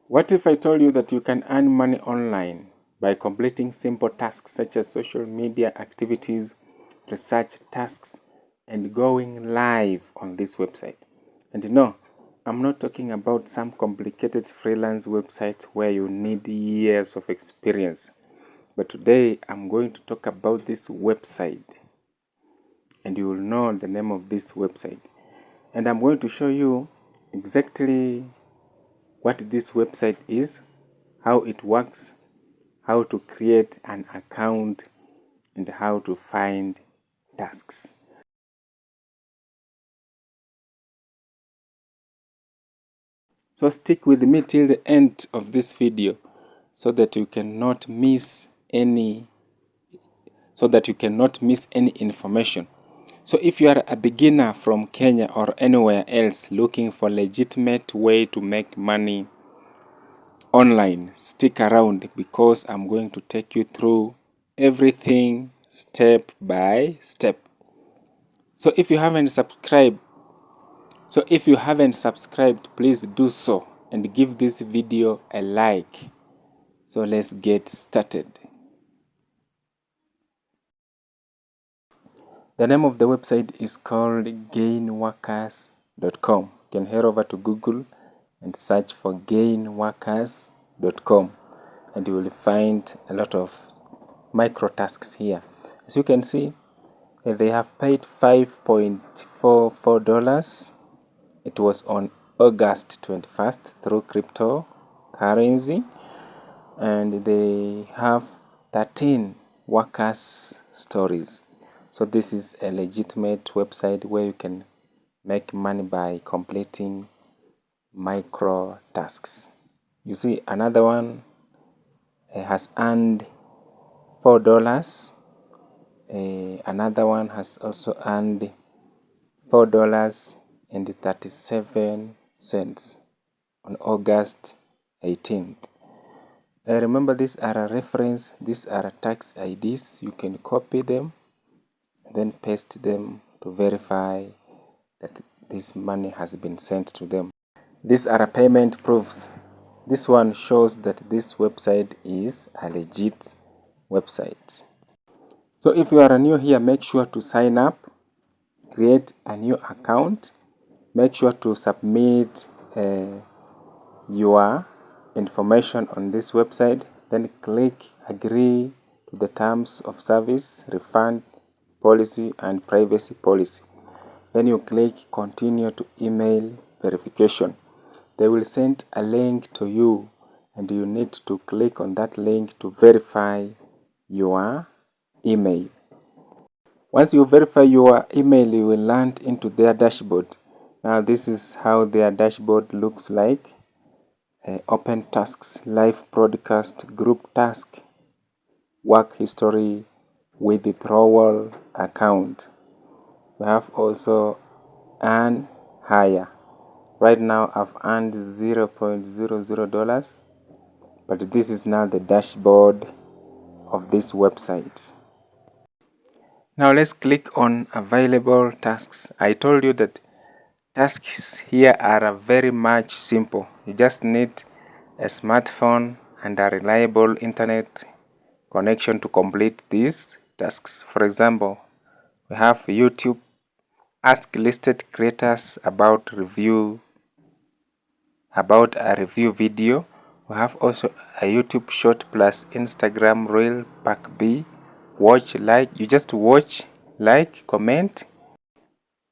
What if I told you that you can earn money online by completing simple tasks such as social media activities, research tasks, and going live on this website? And no, I'm not talking about some complicated freelance website where you need years of experience. But today I'm going to talk about this website, and you will know the name of this website. And I'm going to show you exactly what this website is, how it works, how to create an account, and how to find tasks. So stick with me till the end of this video so that you cannot miss any information. So if you are a beginner from Kenya or anywhere else looking for a legitimate way to make money online, stick around because I'm going to take you through everything step by step. So if you haven't subscribed, please do so and give this video a like. So let's get started. The name of the website is called gainworkers.com. You can head over to Google and search for gainworkers.com, and you will find a lot of micro tasks here. As you can see, they have paid $5.44. It was on August 21st through cryptocurrency, and they have 13 workers stories. So this is a legitimate website where you can make money by completing micro tasks. You see, another one has earned $4. Another one has also earned $4.37 on August 18th. Remember, these are a reference, these are tax IDs. You can copy them, then paste them to verify that this money has been sent to them. These are payment proofs. This one shows that this website is a legit website. So if you are new here, make sure to sign up, create a new account, make sure to submit your information on this website, then click agree to the terms of service, refund policy, and privacy policy. Then you click continue to email verification. They will send a link to you, and you need to click on that link to verify your email. Once you verify your email, you will land into their dashboard. Now this is how their dashboard looks like. Open tasks, live broadcast, group task, work history, withdrawal account. We have also earn higher. Right now I've earned $0.00, but this is now the dashboard of this website. Now let's click on available tasks. I told you that tasks here are very much simple. You just need a smartphone and a reliable internet connection to complete these tasks. For example, we have YouTube, ask listed creators about a review video. We have also a YouTube short plus Instagram reel pack B. Watch, like, you just watch, like, comment,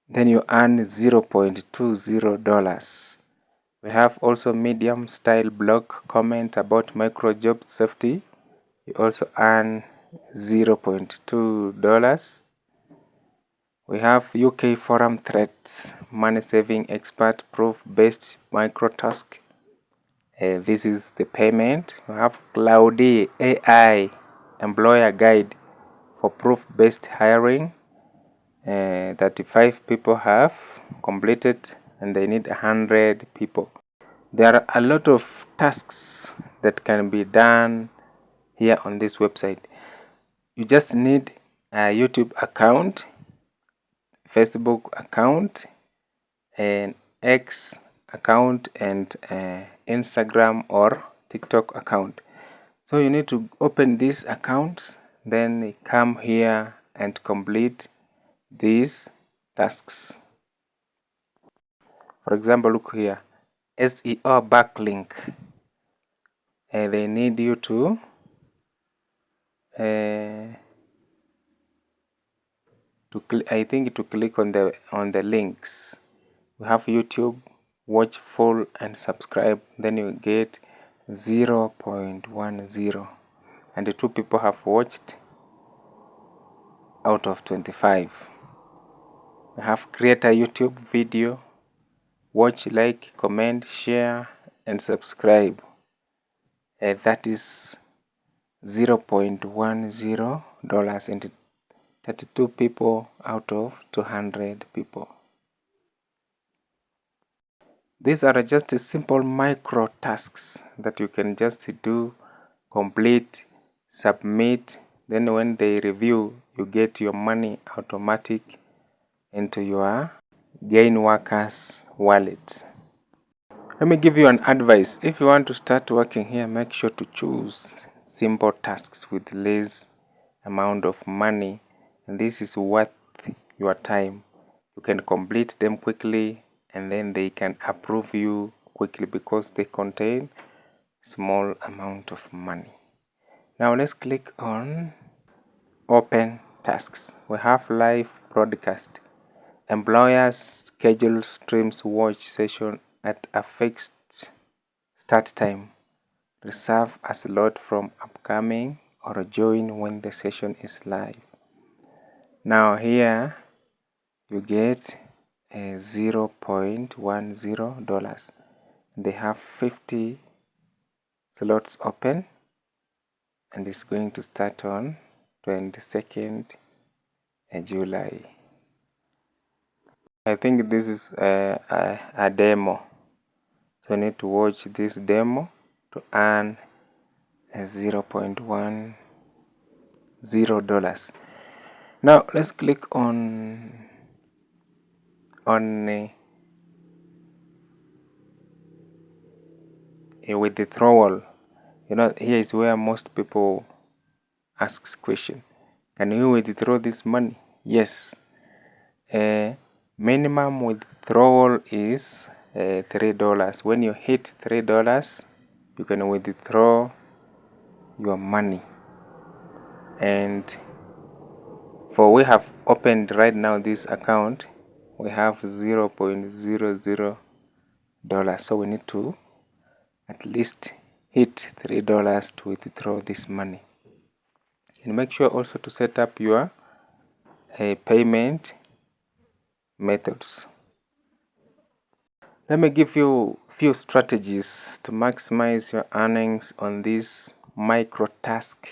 then you earn $0.20. We have also medium style blog comment about micro job safety. You also earn $0.2. We have UK forum threads, money saving expert proof based micro task. This is the payment. We have Cloudy AI employer guide for proof based hiring. 35 people have completed and they need 100 people. There are a lot of tasks that can be done here on this website. You just need a YouTube account, Facebook account, an X account, and Instagram or TikTok account. So you need to open these accounts, then come here and complete these tasks. For example, look here, SEO backlink. They need you to click on the links. We have YouTube, watch full and subscribe, then you get 0.10, and the 2 people have watched out of 25. We have create a YouTube video, watch, like, comment, share and subscribe. That is $0.10 and 32 people out of 200 people. These are just simple micro tasks that you can just do, complete, submit, then when they review, you get your money automatic into your Gain Workers wallet. Let me give you an advice. If you want to start working here, make sure to choose simple tasks with less amount of money, and this is worth your time. You can complete them quickly and then they can approve you quickly because they contain small amount of money. Now let's click on open tasks. We have live broadcast. Employers schedule streams watch session at a fixed start time. Reserve a slot from upcoming or join when the session is live. Now here you get $0.10. They have 50 slots open and it's going to start on 22nd July. I think this is a demo, so I need to watch this demo to earn $0.10. Now let's click on a withdrawal. You know, here is where most people ask question: can you withdraw this money? Yes. Minimum withdrawal is $3. When you hit $3, you can withdraw your money. And for we have opened right now this account, we have $0.00, so we need to at least hit $3 to withdraw this money. And make sure also to set up your payment methods. Let me give you few strategies to maximize your earnings on these micro task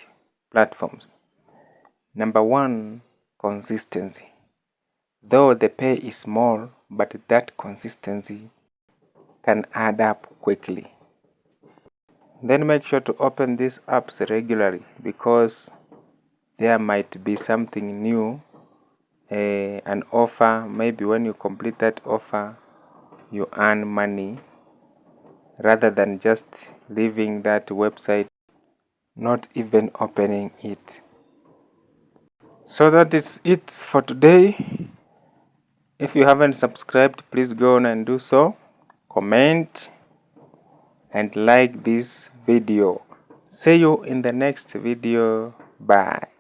platforms. Number 1, consistency. Though the pay is small, but that consistency can add up quickly. Then make sure to open these apps regularly because there might be something new, an offer. Maybe when you complete that offer, you earn money rather than just leaving that website, not even opening it. So that is it for today. If you haven't subscribed, please go on and do so. Comment and like this video. See you in the next video. Bye.